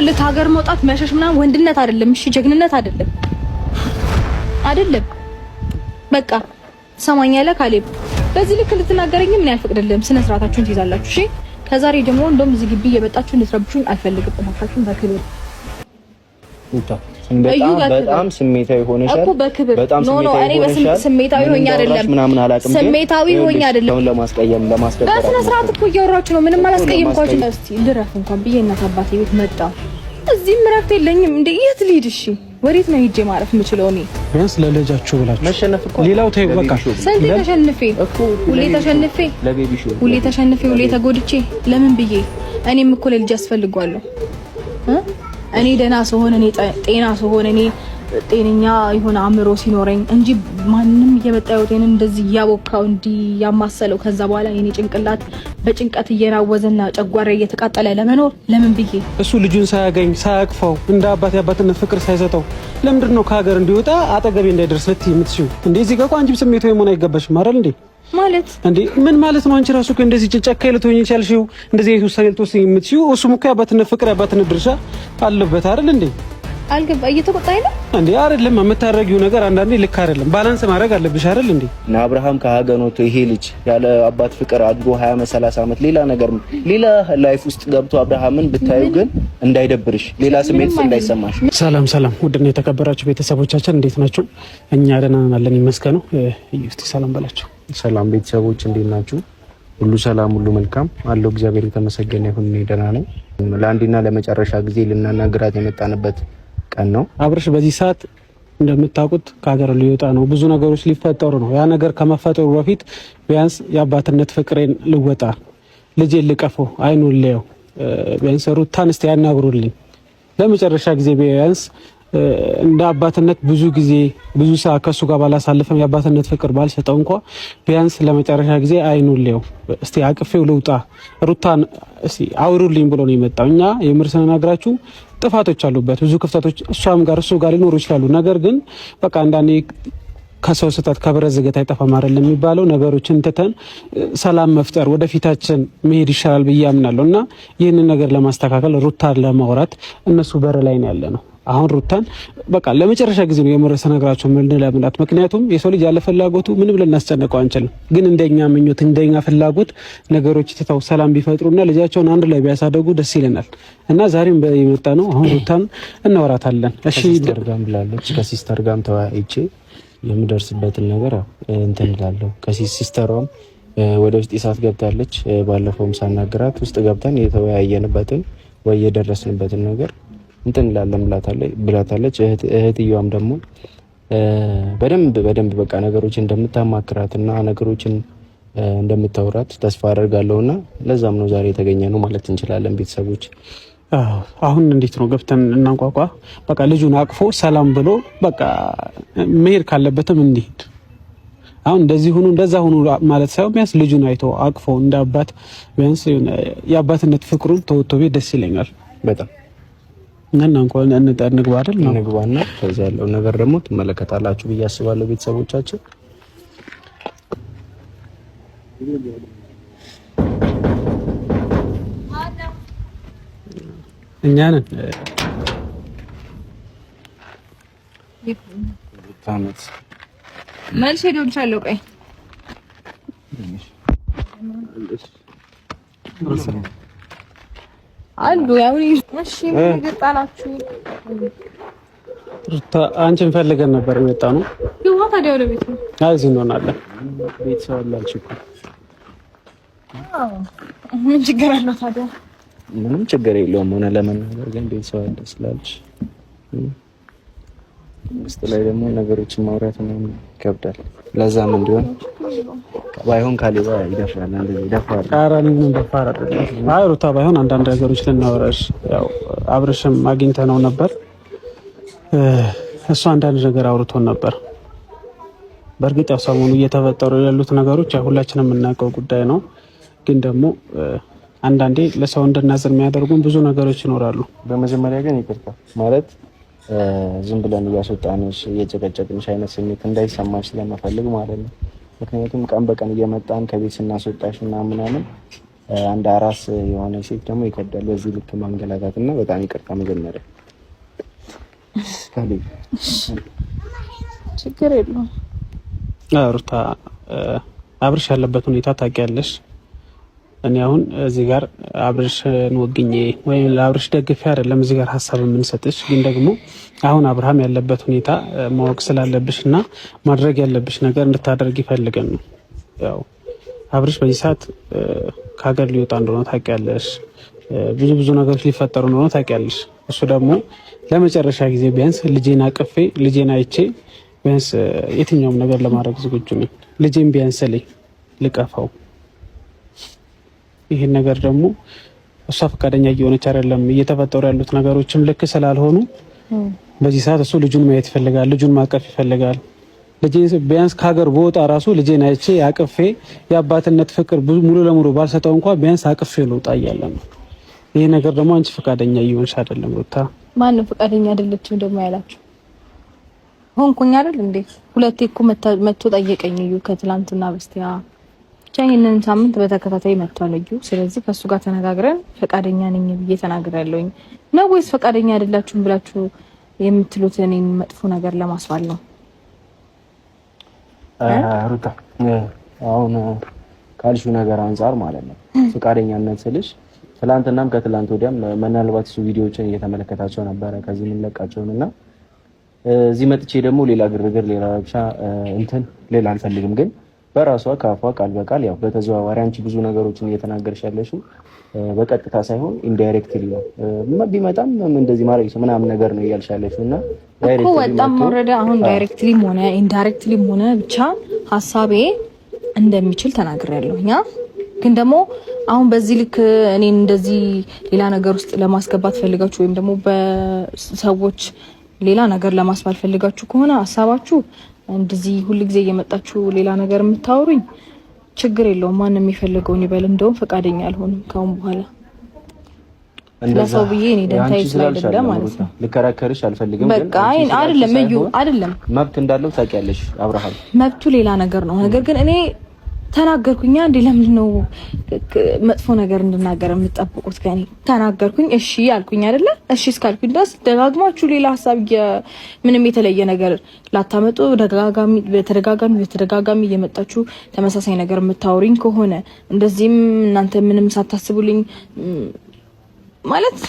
ይኸውልህ ሀገር መውጣት መሸሽ ምናምን ወንድነት አይደለም። እሺ ጀግንነት አይደለም አይደለም። በቃ ሰማኛለህ ካሌብ፣ በዚህ ልክ ልትናገረኝ ምን ያልፈቅድልህም። ስነ ስርዓታችሁን ትይዛላችሁ። እሺ ከዛሬ ጀምሮ እንደውም እዚህ ግቢ እየመጣችሁ እንድትረብሹኝ አልፈልግም። እባካችሁን በክብር በጣም ስሜታዊ ሆነሻል እኮ በክብር ኖ እኔ በስሜታዊ ሆኜ አይደለም ስሜታዊ ሆኜ አይደለም ለማስቀየም በስነ ስርዓት እኮ እያወራችሁ ነው። ምንም አላስቀየምኳችሁ። እስቲ ልረፍ እንኳን ብዬ እናት አባቴ ቤት መጣ። እዚህም እረፍት የለኝም እንዴ? የት ልሂድ? እሺ ወዴት ነው ሂጄ ማረፍ የምችለው? እኔ ቢያንስ ለልጃችሁ ብላችሁ መሸነፍ እኮ ሌላው ተይ በቃ ስንት ተሸንፌ ሁሌ ተሸንፌ ሁሌ ተጎድቼ ለምን ብዬ እኔም እኮ ለልጅ አስፈልጓለሁ። እኔ ደህና ስሆን እኔ ጤና ስሆን እኔ ጤነኛ የሆነ አእምሮ ሲኖረኝ እንጂ ማንንም እየመጣ ህይወቴን እንደዚህ ያቦካው እንዲ ያማሰለው ከዛ በኋላ የኔ ጭንቅላት በጭንቀት እየናወዘና ጨጓራ እየተቃጠለ ለመኖር ለምን ብዬ እሱ ልጁን ሳያገኝ ሳያቅፈው እንደ አባት ያባትነት ፍቅር ሳይሰጠው ለምንድን ነው ከሀገር እንዲወጣ አጠገቤ እንዳይደርስ ልትይ የምትሽው? እንደዚህ ጋር አንቺም ስሜታዊ መሆን አይገባሽም አይደል እንዴ? ማለት እንዴ ምን ማለት ነው? አንቺ ራሱ እንደዚህ ጨካኝ ልትሆኚ ይቻልሽው? እንደዚህ ውሳኔ ልትወስኚ የምትሽው? እሱም እኮ ያባትነት ፍቅር ያባትነት ድርሻ አለበት አይደል እንዴ? አልገባ እየተቆጣኝ ነው እንዴ? አይደለም የምታረጊው ነገር አንዳንዴ ልክ አይደለም። ባላንስ ማድረግ አለብሽ አይደል እንዴ? እና አብርሃም ከሀገር ወጥቶ ይሄ ልጅ ያለ አባት ፍቅር አድጎ 20 ዓመት 30 ዓመት ሌላ ነገር ሌላ ላይፍ ውስጥ ገብቶ አብርሃምን ብታዩ ግን እንዳይደብርሽ፣ ሌላ ስሜት እንዳይሰማሽ። ሰላም ሰላም፣ ውድና የተከበራችሁ ቤተሰቦቻችን እንዴት ናችሁ? እኛ ደህና ነን ይመስገነው። እስቲ ሰላም በላችሁ። ሰላም ቤተሰቦች እንዴት ናችሁ? ሁሉ ሰላም ሁሉ መልካም አለው። እግዚአብሔር የተመሰገነ ይሁን። እኔ ደህና ነኝ። ለአንዴና ለመጨረሻ ጊዜ ልናናግራት የመጣንበት ቀን ነው። አብርሽ በዚህ ሰዓት እንደምታውቁት ከሀገር ሊወጣ ነው። ብዙ ነገሮች ሊፈጠሩ ነው። ያ ነገር ከመፈጠሩ በፊት ቢያንስ የአባትነት ፍቅሬን ልወጣ፣ ልጄን ልቀፈው፣ አይኑን ልየው፣ ቢያንስ ሩታን እስቲ ያናግሩልኝ ለመጨረሻ ጊዜ ቢያንስ እንደ አባትነት ብዙ ጊዜ ብዙ ሰዓት ከሱ ጋር ባላሳልፈም የአባትነት ፍቅር ባልሰጠው እንኳን ቢያንስ ለመጨረሻ ጊዜ አይኑን ልየው፣ እስቲ አቅፌው ልውጣ፣ ሩታን እስቲ አውሩልኝ ብሎ ነው የመጣው። እኛ የምር ስንነግራችሁ ጥፋቶች አሉበት፣ ብዙ ክፍተቶች እሷም ጋር እሱ ጋር ሊኖሩ ይችላሉ። ነገር ግን በቃ አንዳንዴ ከሰው ስህተት ከብረት ዝገት አይጠፋም አይደለም የሚባለው። ነገሮችን ትተን ሰላም መፍጠር ወደፊታችን መሄድ ይሻላል ብዬ አምናለሁ እና ይህንን ነገር ለማስተካከል ሩታን ለማውራት እነሱ በር ላይ ነው ያለ ነው። አሁን ሩታን በቃ ለመጨረሻ ጊዜ ነው የመረሰ ነገራቸው ምን ለምላት። ምክንያቱም የሰው ልጅ ያለ ፍላጎቱ ምንም ልናስጨንቀው አንችልም። ግን እንደኛ ምኞት እንደኛ ፍላጎት ነገሮች ትተው ሰላም ቢፈጥሩና ልጃቸውን አንድ ላይ ቢያሳደጉ ደስ ይለናል እና ዛሬም በየመጣ ነው። አሁን ሩታን እናወራታለን። እሺ ደርጋም ብላለች። ከሲስተር ጋርም ተወያይቼ የምደርስበትን ነገር እንትን እላለሁ። ከሲስተሯም ወደ ውስጥ ይሳት ገብታለች። ባለፈውም ሳናገራት ውስጥ ገብተን የተወያየንበትን ወይ የደረስንበትን ነገር እንትን ላለም ብላታለች። እህትየዋም ደግሞ በደንብ በቃ ነገሮችን እንደምታማክራትና ነገሮችን እንደምታወራት ተስፋ አደርጋለሁና ለዛም ነው ዛሬ የተገኘ ነው ማለት እንችላለን። ቤተሰቦች አሁን እንዴት ነው ገብተን እናንቋቋ። በቃ ልጁን አቅፎ ሰላም ብሎ በቃ መሄድ ካለበትም እንዲሄድ። አሁን እንደዚህ ሁኑ እንደዛ ሁኑ ማለት ሳይሆን ቢያንስ ልጁን አይቶ አቅፎ እንደ አባት ቢያንስ የአባትነት ፍቅሩን ተወጥቶ ቤት ደስ ይለኛል በጣም እና እንኳን እንግባ አይደል ነው እንግባና ከዛ ያለው ነገር ደግሞ ትመለከታላችሁ ብዬ አስባለሁ። ቤተሰቦቻችን እኛ ነን ታመት መልሼ ደውልሻለሁ። ቆይ አንዱ ያው እሺ ምን ገጣላችሁ? ሩታ አንቺን ፈልገን ነበር የመጣ ነው። ይዋ ታዲያ ወደ ቤት ነው። አይ እዚህ እንሆናለን። ቤት ሰው አላችሁ እኮ። አዎ ምን ችግር አለው ታዲያ? ምንም ችግር የለውም። ሆነ ለመናገር ግን ቤት ሰው አለ ስላለሽ ውስጥ ላይ ደግሞ ነገሮችን ማውራት ምናምን ይከብዳል። ለዛም እንዲሆን ባይሆን ካሌባ ይደፍራል እንደዚህ ይደፍራል። አራኒ ምን ደፋራ አይደለም። አይ ሩታ ባይሆን አንዳንድ ነገሮች ልናወራሽ ያው አብርሽም አግኝተነው ነበር። እሱ አንዳንድ ነገር አውርቶን ነበር። በእርግጥ ያው ሰሞኑ እየተፈጠሩ ያሉት ነገሮች ሁላችንም የምናውቀው ጉዳይ ነው። ግን ደግሞ አንዳንዴ ለሰው እንድናዝን የሚያደርጉን ብዙ ነገሮች ይኖራሉ። በመጀመሪያ ግን ይቅርታ ማለት ዝም ብለን እያስወጣንሽ እየጨቀጨቅንሽ አይነት ስሜት እንዳይሰማሽ ስለመፈልግ ማለት ነው። ምክንያቱም ቀን በቀን እየመጣን ከቤት ስናስወጣሽ እና ምናምን አንድ አራስ የሆነ ሴት ደግሞ ይከብዳል በዚህ ልክ ማንገላታት እና በጣም ይቅርታ መጀመሪያ ችግር የለውም። ሩታ አብርሽ ያለበት ሁኔታ ታውቂያለሽ። እኔ አሁን እዚህ ጋር አብርሽን ወግኜ ወይም ለአብርሽ ደግፌ አይደለም እዚህ ጋር ሀሳብ የምንሰጥሽ፣ ግን ደግሞ አሁን አብርሃም ያለበት ሁኔታ ማወቅ ስላለብሽ እና ማድረግ ያለብሽ ነገር እንድታደርግ ይፈልገን ነው። ያው አብርሽ በዚህ ሰዓት ከሀገር ሊወጣ እንደሆነ ታውቂያለሽ። ብዙ ነገሮች ሊፈጠሩ እንደሆነ ታውቂያለሽ። እሱ ደግሞ ለመጨረሻ ጊዜ ቢያንስ ልጄን አቅፌ ልጄን አይቼ ቢያንስ የትኛውም ነገር ለማድረግ ዝግጁ ነኝ። ልጄን ቢያንስ ልቀፋው። ይሄን ነገር ደግሞ እሷ ፈቃደኛ እየሆነች አይደለም። እየተፈጠሩ ያሉት ነገሮችም ልክ ስላልሆኑ በዚህ ሰዓት እሱ ልጁን ማየት ይፈልጋል፣ ልጁን ማቀፍ ይፈልጋል። ልጄን ቢያንስ ከሀገር በወጣ ራሱ ልጄን አይቼ አቅፌ የአባትነት ፍቅር ሙሉ ለሙሉ ባልሰጠው እንኳን ቢያንስ አቅፌ ልውጣ እያለ ነው። ይሄ ነገር ደግሞ አንቺ ፈቃደኛ እየሆንሽ አይደለም ሩታ። ማንም ፈቃደኛ አይደለችም ደግሞ ያላችሁ ሆንኩኝ አይደል እንዴ? ሁለቴ እኮ መጥቶ ጠየቀኝ እዩ ከትላንትና በስቲያ ብቻ ይሄንን ሳምንት በተከታታይ መጥቷል እዩ። ስለዚህ ከሱ ጋር ተነጋግረን ፈቃደኛ ነኝ ብዬ ተናግሬያለሁኝ። ነው ወይስ ፈቃደኛ አይደላችሁም ብላችሁ የምትሉት እኔን መጥፎ ነገር ለማስባል ነው? ሩታ አሁን ካልሽው ነገር አንፃር ማለት ነው ፈቃደኛነት ስልሽ ትላንትናም ከትላንት ወዲያም ምናልባት እሱ ቪዲዮዎችን እየተመለከታቸው ነበረ ከዚህ ምን ለቃቸውና እዚህ መጥቼ ደግሞ ሌላ ግርግር ሌላ ረብሻ ሌላ አልፈልግም። ግን በራሷ ካፏ ቃል በቃል ያው በተዘዋዋሪ አንቺ ብዙ ነገሮችን እየተናገርሽ ያለሽው በቀጥታ ሳይሆን ኢንዳይሬክትሊ ነው። ቢመጣም እንደዚህ ማድረግ ምናምን ነገር ነው እያልሽ ያለሽውና እኮ ወጣም ወረደ አሁን ዳይሬክትሊም ሆነ ኢንዳይሬክትሊም ሆነ ብቻ ሀሳቤ እንደሚችል ተናግሬያለሁኛ። ግን ደግሞ አሁን በዚህ ልክ እኔን እንደዚህ ሌላ ነገር ውስጥ ለማስገባት ፈልጋችሁ ወይም ደግሞ በሰዎች ሌላ ነገር ለማስባል ፈልጋችሁ ከሆነ ሀሳባችሁ እንደዚህ ሁሉ ጊዜ እየመጣችሁ ሌላ ነገር የምታወሩኝ ችግር የለውም። ማንም የሚፈልገውን ይበል። እንደውም ፈቃደኛ አልሆንም ካሁን በኋላ ለሰው ብዬ እኔ ደንታይ ስላልደለ ማለት ነው። ልከራከርሽ አልፈልግም። በቃ አይደለም እዩ አይደለም መብት እንዳለው ታውቂያለሽ አብርሃም። መብቱ ሌላ ነገር ነው። ነገር ግን እኔ ተናገርኩኛ እንዴ ለምን ነው መጥፎ ነገር እንድናገር የምትጠብቁት ከኔ? ተናገርኩኝ እሺ አልኩኝ አይደለ? እሺ እስካልኩኝ ድረስ ደጋግማችሁ ሌላ ሐሳብ ምንም የተለየ ነገር ላታመጡ በተደጋጋሚ እየመጣችሁ ተመሳሳይ ነገር የምታወሪኝ ከሆነ እንደዚህም እናንተ ምንም ሳታስቡልኝ ማለት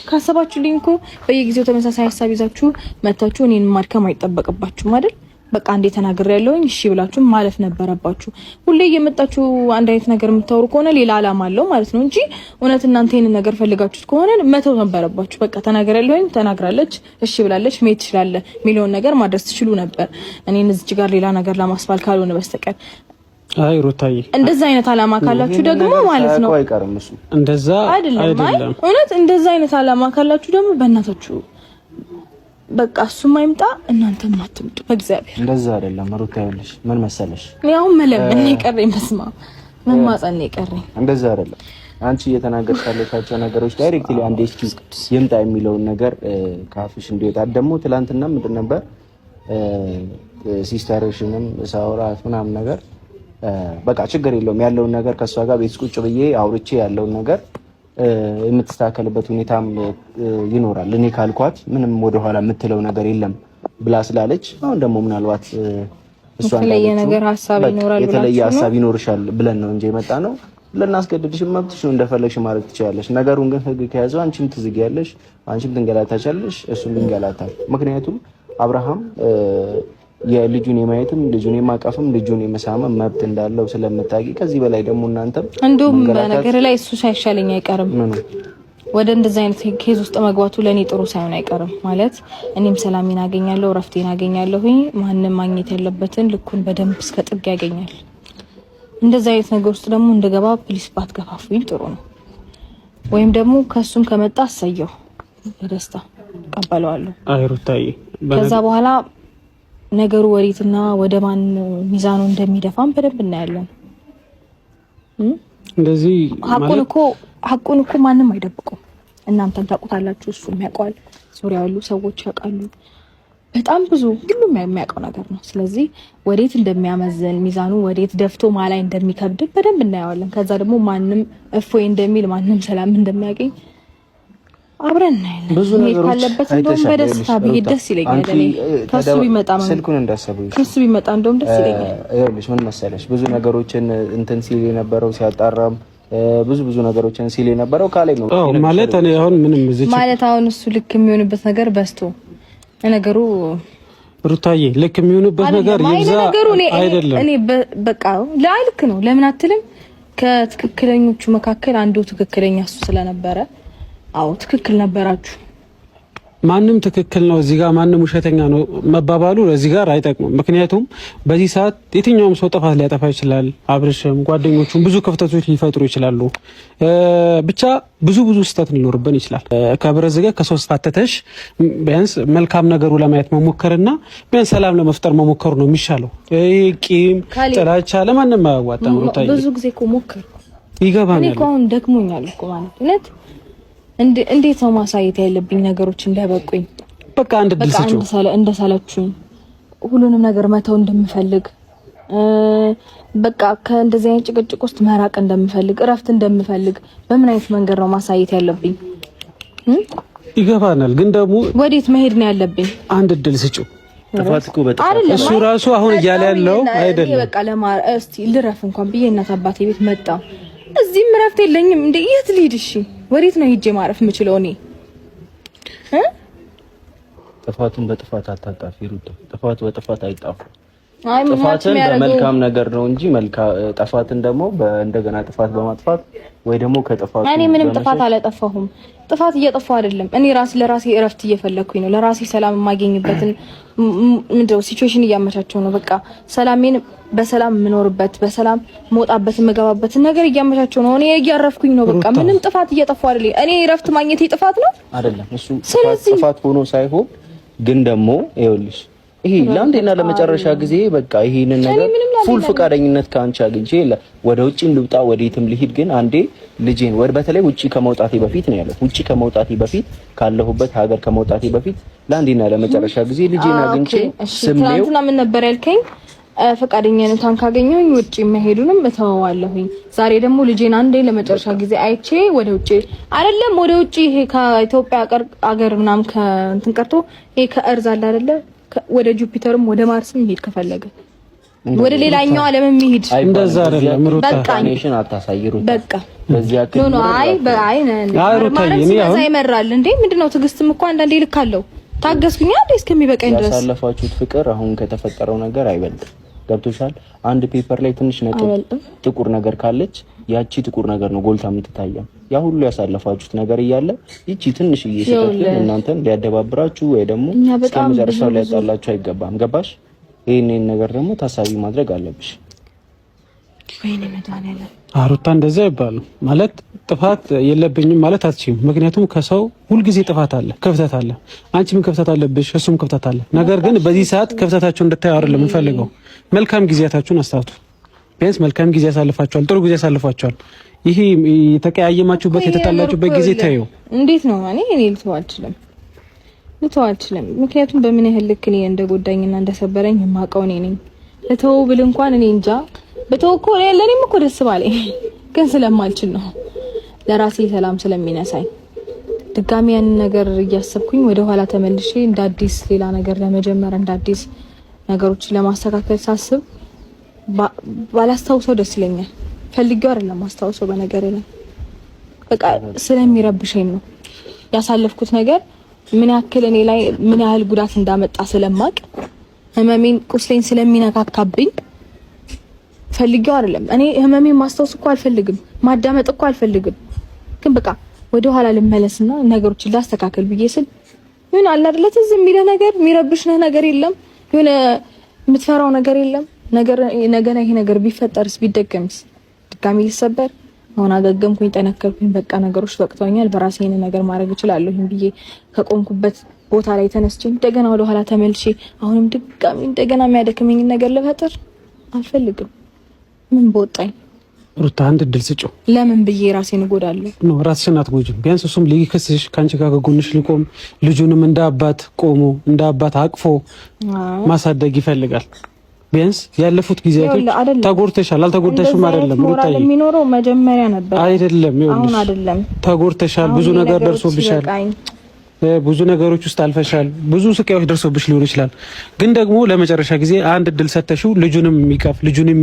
ካሰባችሁልኝ እኮ በየጊዜው ተመሳሳይ ሐሳብ ይዛችሁ መታችሁ እኔን ማድከም አይጠበቅባችሁም አይደል? በቃ እንዴ ተናግሬ ያለውኝ እሺ ብላችሁ ማለፍ ነበረባችሁ። ሁሌ እየመጣችሁ አንድ አይነት ነገር የምታወሩ ከሆነ ሌላ አላማ አለው ማለት ነው እንጂ እውነት እናንተ ይሄንን ነገር ፈልጋችሁት ከሆነ መተው ነበረባችሁ። በቃ ተናግሬ ያለውኝ ተናግራለች፣ እሺ ብላለች፣ መሄድ ትችላለህ ሚሊዮን ነገር ማድረስ ትችሉ ነበር። እኔን እዚህ ጋር ሌላ ነገር ለማስባል ካልሆነ በስተቀር አይ ሩታዬ እንደዛ አይነት አላማ ካላችሁ ደግሞ ማለት ነው እንደዛ አይደለም። እውነት እንደዛ አይነት አላማ ካላችሁ ደግሞ በእናታችሁ በቃ እሱም አይምጣ እናንተም አትምጡ። በእግዚአብሔር እንደዛ አይደለም ሩታ። ይኸውልሽ ምን መሰለሽ ያው መለምን ይቀርኝ መስማ መማጸን ይቀርኝ። እንደዛ አይደለም። አንቺ እየተናገርሽ ያለሻቸው ነገሮች ዳይሬክትሊ አንዴ እስኪ ይምጣ የሚለውን ነገር ካፍሽ እንዲወጣ ደግሞ ትላንትና ምንድን ነበር ሲስተርሽንም ሳውራት ምናምን ነገር በቃ ችግር የለውም ያለውን ነገር ከሷ ጋር ቤት ቁጭ ብዬ አውርቼ ያለውን ነገር የምትስተካከልበት ሁኔታም ይኖራል። እኔ ካልኳት ምንም ወደኋላ የምትለው ነገር የለም ብላ ስላለች አሁን ደግሞ ምናልባት እሷ የተለየ ነገር ሐሳብ ይኖራል የተለየ ሐሳብ ይኖርሻል ብለን ነው እንጂ የመጣ ነው። ለናስገድድሽ መብትሽ ነው፣ እንደፈለግሽ ማድረግ ትችያለሽ። ነገሩን ግን ህግ ከያዘው አንቺም ትዝጊያለሽ፣ አንቺም ትንገላታቻለሽ፣ እሱም ይንገላታል። ምክንያቱም አብርሃም የልጁን የማየትም ልጁን የማቀፍም ልጁን የመሳመም መብት እንዳለው ስለምታውቂ ከዚህ በላይ ደግሞ እናንተም እንደውም በነገር ላይ እሱ ሳይሻለኝ አይቀርም። ወደ እንደዛ አይነት ኬዝ ውስጥ መግባቱ ለኔ ጥሩ ሳይሆን አይቀርም። ማለት እኔም ሰላሜን አገኛለሁ፣ ረፍቴን አገኛለሁ። ማንንም ማግኘት ያለበትን ልኩን በደንብ እስከ ጥግ ያገኛል። እንደዛ አይነት ነገር ውስጥ ደግሞ እንደገባ ፕሊስ ባትገፋፉኝ ጥሩ ነው። ወይም ደግሞ ከሱም ከመጣ አሰየው በደስታ ቀበለዋለሁ። አይ ሩታዬ ከዛ በኋላ ነገሩ ወሪትና ወደ ማን ሚዛኑ እንደሚደፋም በደንብ እናያለን። እንደዚህ ሐቁን እኮ ማንም አይደብቁም። እናንተም ታውቁታላችሁ፣ እሱም ያውቃል፣ ዙሪያ ያሉ ሰዎች ያውቃሉ። በጣም ብዙ ሁሉም የሚያውቀው ነገር ነው። ስለዚህ ወዴት እንደሚያመዝን ሚዛኑ ወዴት ደፍቶ ማላይ እንደሚከብድ በደንብ እናየዋለን። ከዛ ደግሞ ማንም እፎይ እንደሚል ማንም ሰላም እንደሚያገኝ አብረን እናያለን። ብዙ ነገሮች ካለበት እንደውም በደስታ ብሄድ ደስ ይለኛል። እኔ ከሱ ቢመጣ ስልኩን እንዳሰበው ከሱ ቢመጣ እንደውም ደስ ይለኛል። ይኸውልሽ ምን መሰለሽ ብዙ ነገሮችን እንትን ሲል የነበረው ሲያጣራም ብዙ ነገሮችን ሲል የነበረው ካሌብ ነው ማለት እኔ አሁን ምንም እዚህ ማለት አሁን እሱ ልክ የሚሆንበት ነገር በስቶ ነገሩ ሩታዬ ልክ የሚሆንበት ነገር ይብዛ አይደለም። እኔ በቃ ልክ ነው ለምን አትልም? ከትክክለኞቹ መካከል አንዱ ትክክለኛ እሱ ስለነበረ አዎ ትክክል ነበራችሁ። ማንም ትክክል ነው እዚህ ጋር ማንም ውሸተኛ ነው መባባሉ እዚህ ጋር አይጠቅምም። ምክንያቱም በዚህ ሰዓት የትኛውም ሰው ጥፋት ሊያጠፋ ይችላል። አብርሽም ጓደኞቹም ብዙ ክፍተቶች ሊፈጥሩ ይችላሉ። ብቻ ብዙ ስህተት ሊኖርብን ይችላል። ከብረዝ ጋር ከሶስት ፋተተሽ ቢያንስ መልካም ነገሩ ለማየት መሞከርና ቢያንስ ሰላም ለመፍጠር መሞከሩ ነው የሚሻለው። ቂም ጥላቻ ለማንም አያዋጣም። ሩታዬ ብዙ ጊዜ እኮ ሞከርኩ ይገባኛል። እኔ እኮ አሁን ደክሞኛል እኮ ማለት እውነት እንዴት ነው ማሳየት ያለብኝ ነገሮች እንዳይበቁኝ በቃ አንድ ድል ስጪው እንደሰለቹኝ ሁሉንም ነገር መተው እንደምፈልግ በቃ ከእንደዚህ አይነት ጭቅጭቅ ውስጥ መራቅ እንደምፈልግ እረፍት እንደምፈልግ በምን አይነት መንገድ ነው ማሳየት ያለብኝ? ይገባናል። ግን ደግሞ ወዴት መሄድ ነው ያለብኝ? አንድ ድል ስጪው። ተፋትኩ በጣም እሱ ራሱ አሁን እያለ ያለው አይደለም። በቃ እስቲ ልረፍ እንኳን ብዬ እናት አባቴ ቤት መጣ። እዚህም እረፍት የለኝም እንዴ? የት ልሂድ? እሺ ወዴት ነው ሄጄ ማረፍ የምችለው እኔ? ጥፋቱን በጥፋት አታጣፊ ሩታ። ጥፋቱ በጥፋት አይጣፉ። ጥፋትን በመልካም ነገር ነው እንጂ ጥፋትን ደግሞ እንደገና ጥፋት በማጥፋት ወይ ደግሞ ከጥፋቱ እኔ ምንም ጥፋት አላጠፋሁም። ጥፋት እየጠፋሁ አይደለም። እኔ ለራሴ እረፍት እየፈለኩኝ ነው። ለራሴ ሰላም የማገኝበትን ምንድነው ሲቹዌሽን እያመቻቸው ነው። በቃ ሰላሜን በሰላም የምኖርበት በሰላም መውጣበት የምገባበት ነገር እያመቻቸው ነው። እኔ እያረፍኩኝ ነው። በቃ ምንም ጥፋት እየጠፋሁ አይደለም። እኔ እረፍት ማግኘቴ ጥፋት ነው አይደለም። እሱ ጥፋት ሆኖ ሳይሆን ግን ደግሞ ይኸውልሽ ይሄ ለአንዴና ለመጨረሻ ጊዜ በቃ ይሄንን ነገር ፉል ፈቃደኝነት ካንቺ አግኝቼ ወደ ውጪም ልውጣ ወዴትም ልሂድ፣ ግን አንዴ ልጄን በተለይ ውጪ ከመውጣቴ በፊት ነው ያለው። ውጪ ከመውጣቴ በፊት ካለሁበት ሀገር ከመውጣቴ በፊት ለአንዴና ለመጨረሻ ጊዜ ልጄን አግኝቼ ስሜው ትናንትና ምን ነበር ያልከኝ? ፈቃደኝነቷን ካገኘሁኝ ውጪ መሄዱንም እተወዋለሁኝ። ዛሬ ደግሞ ልጄን አንዴ ለመጨረሻ ጊዜ አይቼ ወደ ውጪ አይደለም ወደ ውጪ ይሄ ከኢትዮጵያ አገር ምናምን ከእንትን ቀርቶ ይሄ ከእርዝ አለ አይደለ ወደ ጁፒተርም ወደ ማርስም ይሄድ ከፈለገ ወደ ሌላኛው ዓለም ይሄድ። እንደዛ አይደለም ሩታ ኔሽን አታሳይሩ። በቃ በዚህ አክል ኖ አይ ይመራል እንዴ? ምንድነው? ትዕግስትም እኮ አንዳንዴ ልካለው። ታገስኩኝ አይደል እስከሚበቃኝ ድረስ። ያሳለፋችሁት ፍቅር አሁን ከተፈጠረው ነገር አይበልጥም። ገብቶሻል? አንድ ፔፐር ላይ ትንሽ ነጥብ ጥቁር ነገር ካለች ያቺ ጥቁር ነገር ነው ጎልታ የምትታየው። ያ ሁሉ ያሳለፋችሁት ነገር እያለ ይቺ ትንሽ እየሰጠች እናንተን ሊያደባብራችሁ ወይ ደግሞ እስከመጨረሻው ሊያጣላችሁ አይገባም። ገባሽ? ይሄንን ነገር ደግሞ ታሳቢ ማድረግ አለብሽ። ወይኔ መድኃኒዓለም ሩታ እንደዛ ይባላል ማለት ጥፋት የለብኝም ማለት አትችይም። ምክንያቱም ከሰው ሁልጊዜ ጥፋት አለ፣ ክፍተት አለ። አንቺም ክፍተት አለብሽ፣ እሱም ክፍተት አለ። ነገር ግን በዚህ ሰዓት ክፍተታችሁን እንድታዩ አይደለም የምፈልገው። መልካም ጊዜያታችሁን አስታውሱ። ቢያንስ መልካም ጊዜ ያሳልፋችኋል፣ ጥሩ ጊዜ ያሳልፋችኋል። ይሄ የተቀያየማችሁበት የተጣላችሁበት ጊዜ ታዩ። እንዴት ነው? እኔ ልተው አልችልም። ምክንያቱም በምን ያህል ልክ እኔ እንደጎዳኝና እንደሰበረኝ የማውቀው እኔ ነኝ። ልተው ብል እንኳን እኔ እንጃ በተው እኮ ለኔም እኮ ደስ ባለኝ ግን ስለማልችል ነው። ለራሴ ሰላም ስለሚነሳኝ ድጋሚ ያን ነገር እያሰብኩኝ ወደ ኋላ ተመልሼ እንደ አዲስ ሌላ ነገር ለመጀመር እንደ አዲስ ነገሮችን ለማስተካከል ሳስብ ባላስታውሰው ደስ ይለኛል። ፈልጌው አይደለም ማስታውሰው በነገር ላይ በቃ ስለሚረብሸኝ ነው። ያሳለፍኩት ነገር ምን ያክል እኔ ላይ ምን ያህል ጉዳት እንዳመጣ ስለማቅ ህመሜን ቁስሌን ስለሚነካካብኝ ፈልጌው አይደለም። እኔ ህመሜን ማስታወስ እኮ አልፈልግም፣ ማዳመጥ እኮ አልፈልግም። ግን በቃ ወደ ኋላ ልመለስና ነገሮችን ላስተካከል ብዬ ስል ምን አለ አይደለ ዝም የሚለ ነገር የሚረብሽህ ነገር የለም፣ የሆነ የምትፈራው ነገር የለም። ነገና ይሄ ነገር ቢፈጠርስ ቢደገምስ ድጋሚ ሊሰበር አሁን አገገምኩኝ፣ ጠነከርኩኝ፣ በቃ ነገሮች በቅተውኛል፣ በራሴ ይሄን ነገር ማድረግ እችላለሁ ብዬ ከቆምኩበት ቦታ ላይ ተነስቼ እንደገና ወደ ኋላ ተመልሼ አሁንም ድጋሚ እንደገና የሚያደክመኝ ነገር ልፈጥር አልፈልግም። ምን በወጣኝ ሩታ አንድ እድል ስጪው። ለምን ብዬ ራሴን እጎዳለሁ? ኖ ራስሽን አትጎጂም። ቢያንስ እሱም ሊከስሽ ካንቺ ጋር ከጎንሽ ሊቆም ልጁንም እንደ አባት ቆሞ እንደ አባት አቅፎ ማሳደግ ይፈልጋል። ቢያንስ ያለፉት ጊዜያቶች ተጎድተሻል። አልተጎዳሽም አይደለም ሩታዬ፣ የሚኖረው መጀመሪያ ነበር አይደለም። አሁን አይደለም። ተጎድተሻል። ብዙ ነገር ደርሶብሻል። ብዙ ነገሮች ውስጥ አልፈሻል። ብዙ ስቃዮች ደርሶብሽ ሊሆን ይችላል። ግን ደግሞ ለመጨረሻ ጊዜ አንድ እድል ሰተሽው ልጁንም የሚቀፍ ልጁንም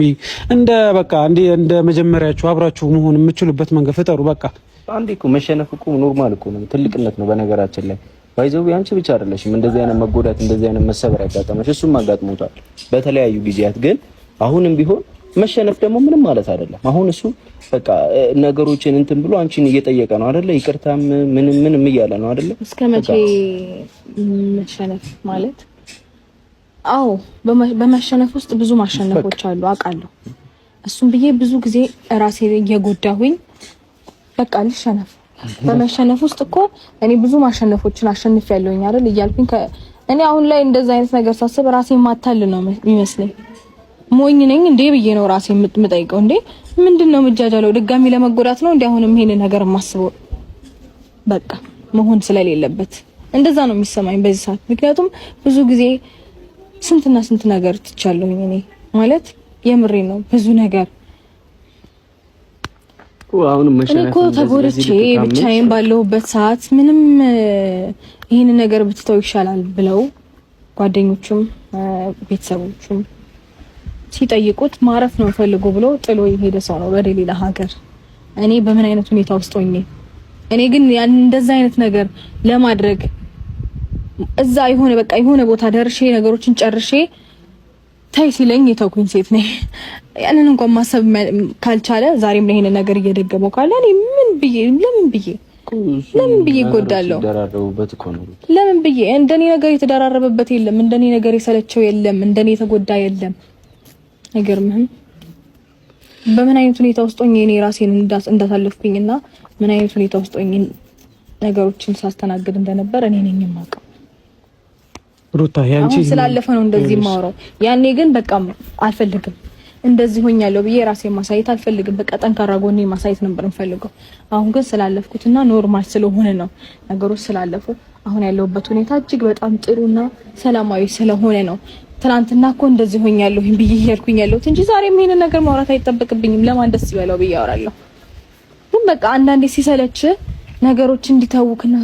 በቃ እንደ መጀመሪያችሁ አብራችሁ መሆን የምትችሉበት መንገድ ፍጠሩ። በቃ አንዴ እኮ መሸነፍ እኮ ኖርማል እኮ ነው፣ ትልቅነት ነው። በነገራችን ላይ ባይዘው ያንቺ ብቻ አይደለሽም እንደዚህ አይነት መጎዳት እንደዚህ አይነት መሰበር ያጋጠመሽ፣ እሱም አጋጥሞታል በተለያዩ ጊዜያት። ግን አሁንም ቢሆን መሸነፍ ደግሞ ምንም ማለት አይደለም። አሁን እሱ በቃ ነገሮችን እንትን ብሎ አንቺን እየጠየቀ ነው አይደለ? ይቅርታም ምንም እያለ ነው አይደለ? እስከ መቼ መሸነፍ ማለት? አዎ በመሸነፍ ውስጥ ብዙ ማሸነፎች አሉ አውቃለሁ። እሱም ብዬ ብዙ ጊዜ ራሴ እየጎዳሁኝ በቃ ልሸነፍ። በመሸነፍ ውስጥ እኮ እኔ ብዙ ማሸነፎችን አሸንፍ ያለሁኝ አይደል እያልኩኝ እኔ አሁን ላይ እንደዛ አይነት ነገር ሳስብ ራሴን ማታል ነው የሚመስለኝ። ሞኝ ነኝ እንዴ ብዬ ነው ራሴ የምጠይቀው። እንዴ ምንድነው የምጃጃለው? ድጋሚ ለመጎዳት ነው እንዴ አሁንም ይሄን ነገር የማስበው? በቃ መሆን ስለሌለበት እንደዛ ነው የሚሰማኝ በዚህ ሰዓት። ምክንያቱም ብዙ ጊዜ ስንትና ስንት ነገር ትቻለሁኝ እኔ ማለት የምሬ ነው። ብዙ ነገር እኔ እኮ ተጎድቼ ብቻዬን ባለሁበት ሰዓት ምንም ይሄን ነገር ብትተው ይሻላል ብለው ጓደኞቹም ቤተሰቦቹም ሲጠይቁት ማረፍ ነው ፈልጎ ብሎ ጥሎ የሄደ ሰው ነው ወደ ሌላ ሀገር። እኔ በምን አይነት ሁኔታ ውስጥ ሆኜ እኔ ግን ያን እንደዛ አይነት ነገር ለማድረግ እዛ የሆነ ቦታ ደርሼ ነገሮችን ጨርሼ ታይ ሲለኝ የተውኩኝ ሴት ነኝ። ያንን እንኳን ማሰብ ካልቻለ ዛሬም ላይ ይሄን ነገር እየደገመው ካለ እኔ ለምን ብዬ እጎዳለሁ? ለምን ብዬ እንደኔ ነገር የተደራረበበት የለም፣ እንደኔ ነገር የሰለቸው የለም፣ እንደኔ የተጎዳ የለም። አይገርምህም? በምን አይነት ሁኔታ ውስጥ ሆኜ እኔ ራሴን እንዳሳለፍኩኝና ምን አይነት ሁኔታ ውስጥ ሆኜ ነገሮችን ሳስተናግድ እንደነበር እኔ ነኝ የማውቀው። ሩታ ያንቺ ስላለፈ ነው እንደዚህ የማወራው። ያኔ ግን በቃ አልፈልግም እንደዚህ ሆኛለሁ ብዬ ራሴን ማሳየት አልፈልግም። በቃ ጠንካራ ጎኔ ማሳየት ነበር የምፈልገው። አሁን ግን ስላለፍኩትና ኖርማል ስለሆነ ነው ነገሮች ስላለፉ አሁን ያለሁበት ሁኔታ እጅግ በጣም ጥሩና ሰላማዊ ስለሆነ ነው። ትናንትና እኮ እንደዚህ ሆኛለሁ ብዬ እያልኩኝ ያለሁት እንጂ ዛሬም ይሄንን ነገር ማውራት አይጠበቅብኝም። ለማን ደስ ይበለው ብዬ አወራለሁ። ግን በቃ አንዳንዴ ሲሰለች ነገሮች እንዲታውክና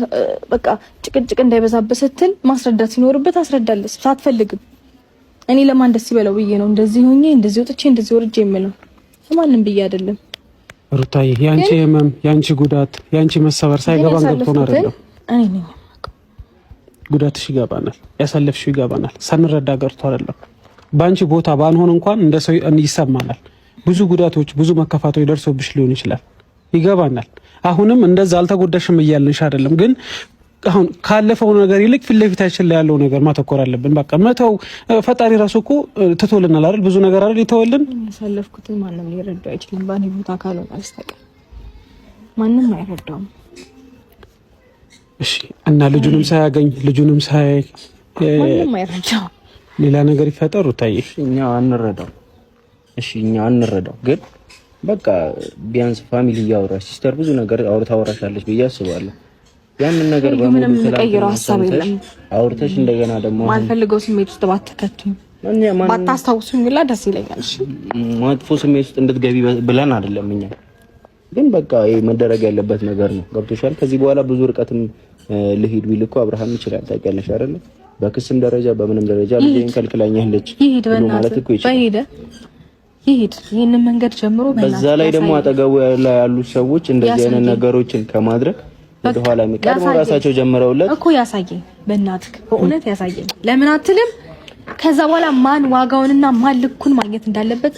በቃ ጭቅጭቅ እንዳይበዛበት ስትል ማስረዳት ሲኖርበት አስረዳለስ ሳትፈልግም። እኔ ለማን ደስ ይበለው ብዬ ነው እንደዚህ ሆኜ እንደዚህ ወጥቼ እንደዚህ ወርጄ የምለው ለማንም ብዬ አይደለም። ሩታዬ ያንቺ ህመም፣ ያንቺ ጉዳት፣ ያንቺ መሰበር ሳይገባን ገብቶን አይደለም። እኔ ነኝ ጉዳትሽ ይገባናል፣ ያሳለፍሽው ይገባናል። ሳንረዳ ቀርቶ አይደለም። ባንቺ ቦታ ባንሆን እንኳን እንደ ሰው ይሰማናል። ብዙ ጉዳቶች፣ ብዙ መከፋቶች ደርሶብሽ ሊሆን ይችላል፣ ይገባናል። አሁንም እንደዛ አልተጎዳሽም እያልንሽ አይደለም። ግን አሁን ካለፈው ነገር ይልቅ ፊት ለፊታችን ላይ ያለው ነገር ማተኮር አለብን። በቃ መተው ፈጣሪ ራሱ እኮ ትቶልናል አይደል? ብዙ ነገር አይደል ይተወልን። ያሳለፍኩትን ማንም ሊረዳው አይችልም። ባኔ ቦታ ካልሆነ አስተቀር ማንም አይረዳውም። እሺ እና ልጁንም ሳያገኝ ልጁንም ሳይ ማንም አይረዳው ሌላ ነገር ይፈጠሩ ታይ እኛ አንረዳው። እሺ እኛ አንረዳው። ግን በቃ ቢያንስ ፋሚሊ ያወራሽ ሲስተር ብዙ ነገር አውርታለች ብዬ አስባለሁ። ያንን ነገር በሙሉ ተቀይሮ ሐሳብ የለም አውርተሽ እንደገና ደግሞ ማልፈልገው ስሜት ውስጥ ባትከቱኝ ባታስታውሱኝ ብላ ደስ ይለኛል። እሺ መጥፎ ስሜት ውስጥ እንድትገቢ ብለን አይደለም እኛ። ግን በቃ ይሄ መደረግ ያለበት ነገር ነው። ገብቶሻል? ከዚህ በኋላ ብዙ ርቀትም ልሂድ ቢል እኮ አብርሃም ይችላል። ታውቂያለሽ አይደል? በክስም ደረጃ በምንም ደረጃ ልጅን ከልክላኛለች ማለት እኮ ይችላል። ይሄድ ይሄንን መንገድ ጀምሮ በዛ ላይ ደግሞ አጠገቡ ያሉ ሰዎች እንደዚህ አይነት ነገሮችን ከማድረግ ወደኋላ የሚቀርቡ ራሳቸው ጀምረውለት እኮ ያሳየኝ። በእናትህ በእውነት ያሳየኝ። ለምን አትልም? ከዛ በኋላ ማን ዋጋውንና ማን ልኩን ማግኘት እንዳለበት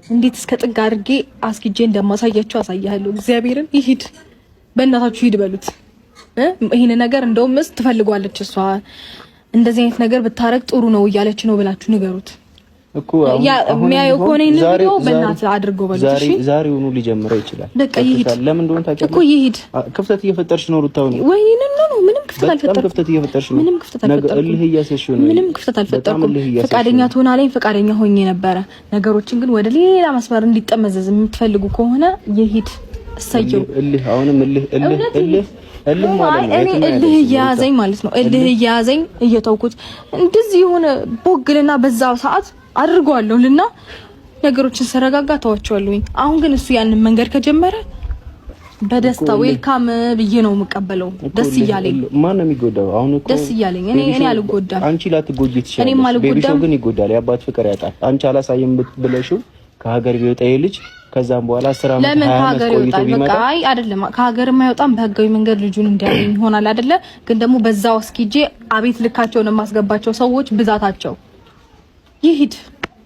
እንዴት እስከ ጥግ አድርጌ አስጊጄ እንደማሳያቸው አሳያለሁ። እግዚአብሔርን ይሄድ፣ በእናታችሁ ሂድ በሉት። ይሄን ነገር እንደውም ትፈልጓለች እሷ እንደዚህ አይነት ነገር ብታረግ ጥሩ ነው እያለች ነው ብላችሁ ንገሩት እኮ። አሁን የሚያየው ከሆነ ይሄን ቪዲዮ በእናትህ አድርገው በሉት። እሺ ዛሬውኑ ሊጀምረው ይችላል። በቃ ይሄድ ለምን እንደሆነ ታውቂያለሽ እኮ ይሄድ። ክፍተት እየፈጠርሽ ነው ሩታው። ወይ ነው ምንም ክፍተት ክፍተት አልፈጠርኩም። ክፍተት እየፈጠርሽ ነው። ምንም ክፍተት አልፈጠርኩም። እልህ እያሰሽ ነው። ምንም ክፍተት አልፈጠርኩም። ፈቃደኛ ትሆናለኝ፣ ፈቃደኛ ሆኜ ነበረ። ነገሮችን ግን ወደ ሌላ መስመር እንዲጠመዘዝ የምትፈልጉ ከሆነ ይሄድ እሰየው። እልህ አሁንም እልህ ማለት ነው። እኔ እልህ እያያዘኝ ማለት ነው። እልህ እያያዘኝ እየተውኩት እንደዚህ የሆነ ቦግልና በዛው ሰዓት አድርገዋለሁና ነገሮችን ሰረጋጋ ተዋቸዋለሁኝ። አሁን ግን እሱ ያንን መንገድ ከጀመረ በደስታ ዌልካም ብዬ ነው የምቀበለው። ደስ እያለኝ ማን ነው የሚጎዳው? አሁን እኮ ደስ እያለኝ እኔ አልጎዳም። አንቺ ላትጎጂ ትችላለሽ። ቤቢሾው ግን ይጎዳል። የአባት ፍቅር ያጣል። አንቺ አላሳየም ብለሽው ከሀገር ቢወጣ ልጅ ከዛም በኋላ 10 ዓመት 20 ዓመት ቆይቶ ቢመጣ በቃ አይ አይደለም ከሀገር የማይወጣም በህጋዊ መንገድ ልጁን እንዲያገኝ ይሆናል አይደለ? ግን ደግሞ በዛው እስኪጄ አቤት ልካቸውን የማስገባቸው ሰዎች ብዛታቸው ይሂድ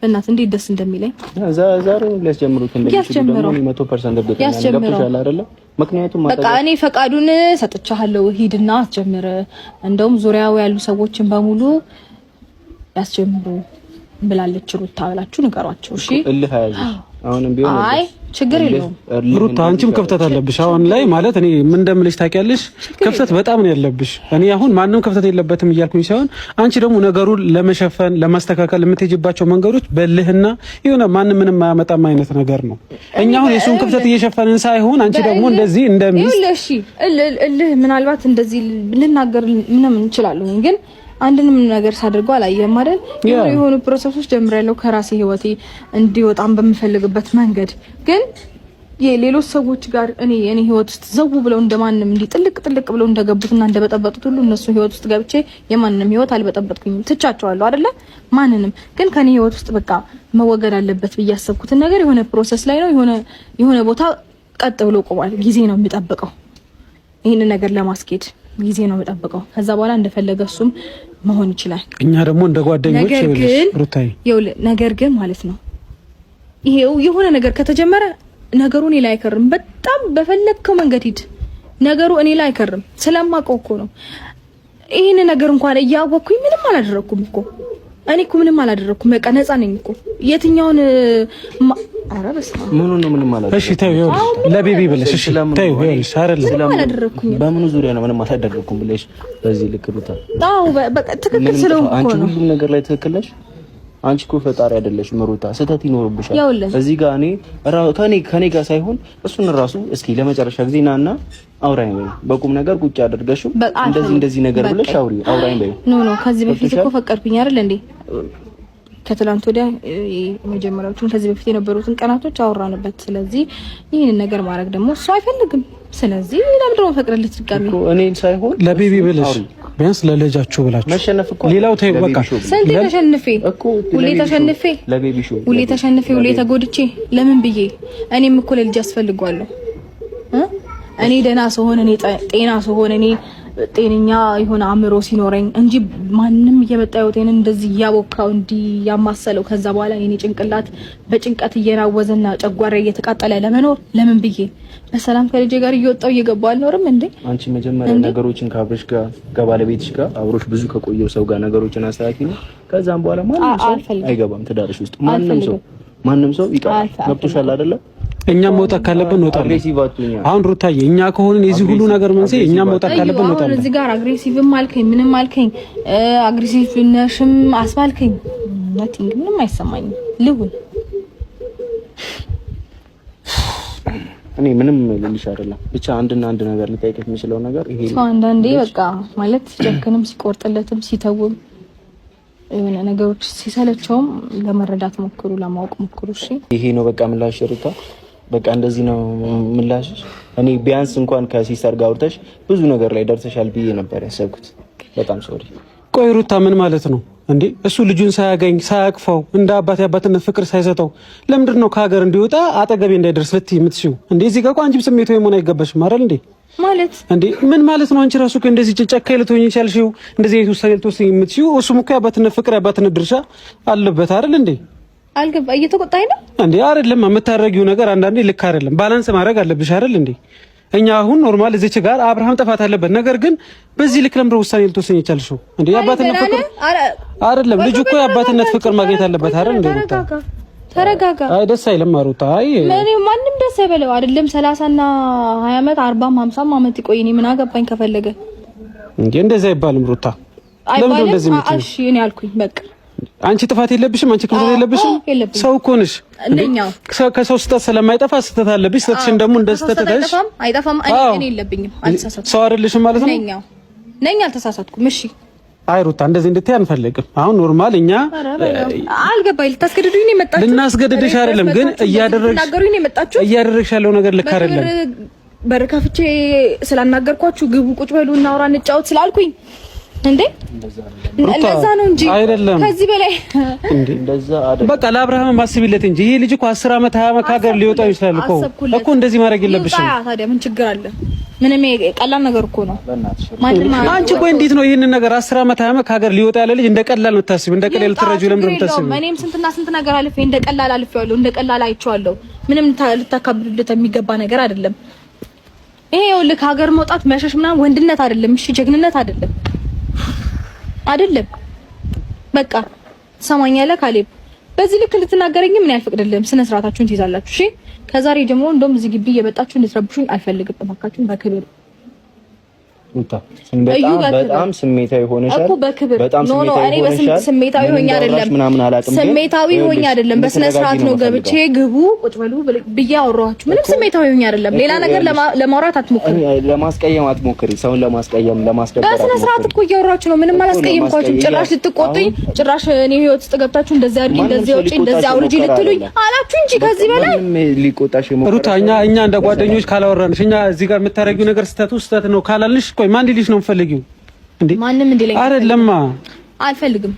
እናት እንዴት ደስ እንደሚለኝ ዛሬ ሊያስጀምሩት እንደሚችሉ ደግሞ 100% እርግጠኛ ነኝ። ገብቶሻል አይደለ? ምክንያቱም በቃ እኔ ፈቃዱን ሰጥቻለሁ፣ ሂድና አስጀምር። እንደውም ዙሪያው ያሉ ሰዎችን በሙሉ ያስጀምሩ ብላለች ሩታ ብላችሁ ንገሯቸው። እሺ እልህ አይያዝሽ አሁንም ቢሆን አይ ችግር የለውም ሩታ፣ አንቺም ክፍተት አለብሽ አሁን ላይ ማለት እኔ ምን እንደምልሽ ታውቂያለሽ። ክፍተት በጣም ነው ያለብሽ። እኔ አሁን ማንንም ክፍተት የለበትም እያልኩኝ ሳይሆን አንቺ ደግሞ ነገሩን ለመሸፈን ለማስተካከል የምትሄጂባቸው መንገዶች በልህና የሆነ ማንም ምንም ማያመጣም አይነት ነገር ነው። እኛ አሁን የሱን ክፍተት እየሸፈንን ሳይሆን አንቺ ደግሞ እንደዚህ እንደሚስ እሺ እልህ ምናልባት እንደዚህ ልናገር ምንም እንችላለን ግን አንድንም ነገር ሳደርገው አላየም አይደል? የሆኑ ፕሮሰሶች ጀምሬያለሁ ከራሴ ህይወቴ እንዲወጣም በምፈልግበት መንገድ ግን የሌሎች ሰዎች ጋር እኔ ህይወት ውስጥ ዘው ብለው እንደማንም እንዲ ጥልቅ ብለው እንደገቡትና እንደበጠበጡት ሁሉ እነሱ ህይወት ውስጥ ገብቼ የማንንም ህይወት አልበጠበጥኩኝም። ትቻቸዋለሁ አይደለ? ማንንም ግን ከኔ ህይወት ውስጥ በቃ መወገድ አለበት ብዬ ያሰብኩትን ነገር የሆነ ፕሮሰስ ላይ ነው የሆነ ቦታ ቀጥ ብሎ ቆሟል። ጊዜ ነው የሚጠብቀው ይሄንን ነገር ለማስኬድ ጊዜ ነው የሚጠብቀው። ከዛ በኋላ እንደፈለገ እሱም መሆን ይችላል። እኛ ደግሞ እንደ ጓደኞች ሩታይ ነገር ግን ማለት ነው ይሄው የሆነ ነገር ከተጀመረ ነገሩ እኔ ላይ አይከርም። በጣም በፈለከው መንገድ ሂድ፣ ነገሩ እኔ ላይ አይከርም። ስለማውቀው እኮ ነው። ይሄን ነገር እንኳን እያወቅኩኝ ምንም አላደረኩም እኮ እኔ እኮ ምንም አላደረኩም። በቃ ነፃ ነኝ እኮ የትኛውን አራበስ ምኑ ነው ምንም ማለት እሺ ታዩ ለቤቢ ብለሽ እሺ ታዩ ይኸውልሽ አይደለም በምኑ ዙሪያ ነው ምንም አላደረኩም ብለሽ በዚህ ልክ ሩታ አዎ በቃ ትክክል ስለሆንኩ አንቺ ሁሉም ነገር ላይ ትክክል ነሽ። አንቺ እኮ ፈጣሪ አይደለሽም ሩታ፣ ስህተት ይኖርብሻል። እዚህ ጋር ከኔ ጋር ሳይሆን እሱን ራሱ እስኪ ለመጨረሻ ጊዜ ናና አውራኝ በይ። በቁም ነገር ቁጭ አድርገሽው እንደዚህ ነገር ብለሽ አውራኝ በይ። ኖ ከዚህ በፊት እኮ ፈቀድኩኝ አይደል እንዴ? ከትላንት ወዲያ መጀመሪያዎቹን ከዚህ በፊት የነበሩትን ቀናቶች አወራንበት። ስለዚህ ይሄንን ነገር ማድረግ ደግሞ እሱ አይፈልግም። ስለዚህ ለምንድን ነው ፈቅደለት ድጋሚ እኮ እኔን ሳይሆን ለቤቢ ብለሽ ቢያንስ ለልጃችሁ ብላችሁ መሸነፍ እኮ ሌላው ተይ በቃ ስንት ተሸንፌ ሁሌ ተሸንፌ ሁሌ ተጎድቼ ለምን ብዬ እኔም እኮ ለልጅ አስፈልጓለሁ። እኔ ደህና ስሆን እኔ ጤና ስሆን እኔ ጤነኛ የሆነ አእምሮ ሲኖረኝ እንጂ ማንም እየመጣ ህይወቴን እንደዚህ ያቦካው እንዲህ ያማሰለው ከዛ በኋላ የኔ ጭንቅላት በጭንቀት እየናወዘና ጨጓራ እየተቃጠለ ለመኖር ለምን ብዬ በሰላም ከልጄ ጋር እየወጣው እየገባው አልኖርም እንዴ? አንቺ መጀመሪያ ነገሮችን ከአብሮሽ ጋር ከባለቤትሽ ጋር አብሮሽ ብዙ ከቆየው ሰው ጋር ነገሮችን አስተካክሊ። ከዛም በኋላ ማንም ሰው አይገባም ትዳርሽ ውስጥ ማንም ሰው ይቀራል። ገብቶሻል አይደለ? እኛም መውጣት ካለብን እንወጣለን። አሁን ሩታዬ እኛ ከሆነን የዚህ ሁሉ ነገር መንስኤ እኛም መውጣት ካለብን እንወጣለን። እዚህ ጋር አግሬሲቭም አልከኝ ምንም አልከኝ አግሬሲቭ ነሽም አስባልከኝ ነቲንግ ምንም አይሰማኝም። ልሁን እኔ ምንም ልልሽ አይደለም። ብቻ አንድና አንድ ነገር ልጠይቅሽ የምችለው ነገር ይሄ ነው። አንዳንዴ በቃ ማለት ጀክንም ሲቆርጥለትም ሲተውም የሆነ ነገሮች ሲሰለቸውም ለመረዳት ሞክሩ፣ ለማወቅ ሞክሩ። እሺ ይሄ ነው በቃ ምላሽ ሩታ። በቃ እንደዚህ ነው ምላሽሽ። እኔ ቢያንስ እንኳን ከሲስተር ጋር አውርተሽ ብዙ ነገር ላይ ደርሰሻል ብዬ ነበር ያሰብኩት። በጣም ሶሪ። ቆይ ሩታ ምን ማለት ነው እንዴ? እሱ ልጁን ሳያገኝ ሳያቅፈው እንደ አባት ያባትነት ፍቅር ሳይሰጠው ለምንድን ነው ከሀገር እንዲወጣ አጠገቤ እንዳይደርስ ልትይ የምትሽው እንዴ? እዚህ ጋር አንቺም ስሜት ወይ ምን አይገባሽም አይደል እንዴ? ማለት እንዴ ምን ማለት ነው? አንቺ ራሱ እንደዚህ ጨካኝ ልትሆኚ ይቻልሽው እንደዚህ አይነት ውሳኔ ልትወስኚ የምትሽው እሱም እኮ ያባትነት ፍቅር ያባትነት ድርሻ አለበት አይደል እንዴ? አልገባ እየተቆጣኝ ነው እንዴ? አይደለም የምታረጊው ነገር አንዳንዴ ልክ አይደለም። ባላንስ ማድረግ አለብሽ አይደል እንዴ? እኛ አሁን ኖርማል እዚች ጋር አብርሃም ጥፋት አለበት። ነገር ግን በዚህ ልክ ለምሮ ውሳኔ ልትወስኚ ይቻልሽው እንዴ? ያባትነት ፍቅር አይደለም ልጁ እኮ ያባትነት ፍቅር ማግኘት አለበት አይደል እንዴ? ተረጋጋ። አይ ደስ አይልም ሩታ። አይ ማንም ደስ አይበለው አይደለም 30 እና 20 አመት 40 50 አመት ይቆይ። እኔ ምን አገባኝ ከፈለገ እንዴ እንደዚህ አይባልም ሩታ። ለምን እንደዚህ የምትይው? እሺ እኔ አልኩኝ በቃ አንቺ ጥፋት የለብሽም፣ አንቺ ክፍተት የለብሽም። ሰው እኮ ነሽ። ከሰው ስህተት ስለማይጠፋ ስህተት አለብሽ። ስህተትሽን ደግሞ እንደ ስህተት ተደሽ አይጠፋም። እኔ የለብኝም፣ አልተሳሳትኩም። ሰው አይደለሽም ማለት ነው። ነኝ አልተሳሳትኩም። እሺ አይ ሩታ እንደዚህ እንድትይ አንፈልግም። አሁን ኖርማል እኛ አልገባኝ። ልታስገድዱኝ ነው የመጣችሁት? ልናስገድድሽ አይደለም፣ ግን እያደረግሽ ያለው ነገር ልክ አይደለም። በር ከፍቼ ስላናገርኳችሁ ግቡ፣ ቁጭ በሉ፣ እናውራ፣ እንጫወት ስላልኩኝ እንዴ እንደዛ ነው እንጂ አይደለም። ከዚህ በላይ እንዴ እንደዛ አይደለም። በቃ ለአብርሃም ማስቢለት እንጂ ይሄ ልጅ እኮ 10 ዓመት 20 ዓመት ከሀገር ሊወጣ ይችላል እኮ እንደዚህ ማድረግ የለብሽም። ታዲያ ምን ችግር አለ? ምንም ቀላል ነገር እኮ ነው። አንቺ ቆይ እንዴት ነው ይሄንን ነገር 10 ዓመት 20 ዓመት ከሀገር ሊወጣ ያለ ልጅ እንደ ቀላል የምታስቢው? እንደ ቀላል ልትረጂው ለምን የምታስቢው? እኔም ስንትና ስንት ነገር አልፌ እንደ ቀላል አልፌዋለሁ፣ እንደ ቀላል አይቼዋለሁ። ምንም ልታካብዱለት የሚገባ ነገር አይደለም ይሄ። ይኸውልህ ከሀገር መውጣት መሸሽ ምናምን ወንድነት አይደለም። እሺ ጀግንነት አይደለም አይደለም። በቃ ትሰማኛለህ ካሌብ፣ በዚህ ልክ ልትናገረኝ ምን ያልፈቅድልህም። ስነ ስርዓታችሁን ትይዛላችሁ። እሺ ከዛሬ ጀምሮ እንደውም እዚህ ግቢ እየመጣችሁ እንድትረብሹኝ አልፈልግም። እባካችሁን በክብር በጣም ስሜታዊ ሆነሻል እኮ በክብር ኖ እኔ በስሜታዊ ሆኜ አይደለም፣ ስሜታዊ ሆኜ አይደለም። በስነ ስርዓት ነው ገብቼ ግቡ ቁጭ በሉ ብዬ አወራኋችሁ። ምንም ስሜታዊ ሆኜ አይደለም። ሌላ ነገር ለማውራት አትሞክሪ፣ ለማስቀየም አትሞክሪ፣ ሰውን ለማስቀየም ለማስደበር። በስነ ስርዓት እኮ እያወራችሁ ነው። ምንም አላስቀየምኳችሁም። ጭራሽ ልትቆጡኝ፣ ጭራሽ እኔ ህይወት ውስጥ ገብታችሁ እንደዚህ አድርጊ፣ እንደዚህ ወጪ፣ እንደዚህ አውርጂ ልትሉኝ አላችሁ እንጂ ከዚህ በላይ ሊቆጣሽ ሩታ፣ እኛ እንደ ጓደኞች ካላወራንሽ፣ እኛ እዚህ ጋር የምታረጊው ነገር ስህተት ነው ካላልሽ ቆይ ማን ሊልሽ ነው የምፈልጊው? እንዴ ማንንም እንዲለኝ አይደለማ፣ አልፈልግም።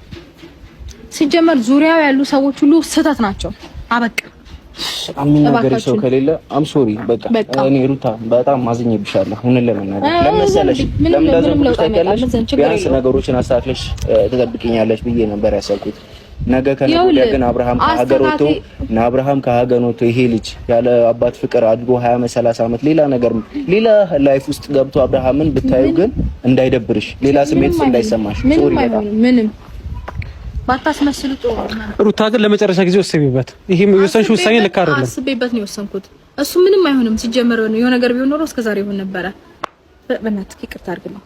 ሲጀመር ዙሪያው ያሉ ሰዎች ሁሉ ስህተት ናቸው። አበቃ። ነገር ሰው ከሌለ አም ሶሪ በቃ እኔ ሩታ በጣም ማዝኝብሻለሁ። ምን ለመናገር ለመሰለሽ ቢያንስ ነገሮችን አስተካክለሽ ትጠብቂኛለሽ ብዬ ነበር ያሰብኩት። ነገ ከነገ ወዲያ ግን አብርሃም ከሀገር ወጥቶ ይሄ ልጅ ያለ አባት ፍቅር አድጎ 20 ዓመት 30 ዓመት ሌላ ላይፍ ውስጥ ገብቶ አብርሃምን ብታዩ ግን እንዳይደብርሽ፣ ሌላ ስሜት እንዳይሰማሽ። ሶሪ በጣም ምንም ባታስመስሉ ጥሩ ነው። ሩታ ግን ለመጨረሻ ጊዜ ወሰቢበት። ይሄ የወሰንሽ ውሳኔ ልክ አይደለም። አስቤበት ነው የወሰንኩት። እሱ ምንም አይሆንም። ሲጀመር የሆነ ነገር ቢሆን ኖሮ እስከዛሬ ይሆን ነበረ። በእናትህ ይቅርታ አድርግልኝ።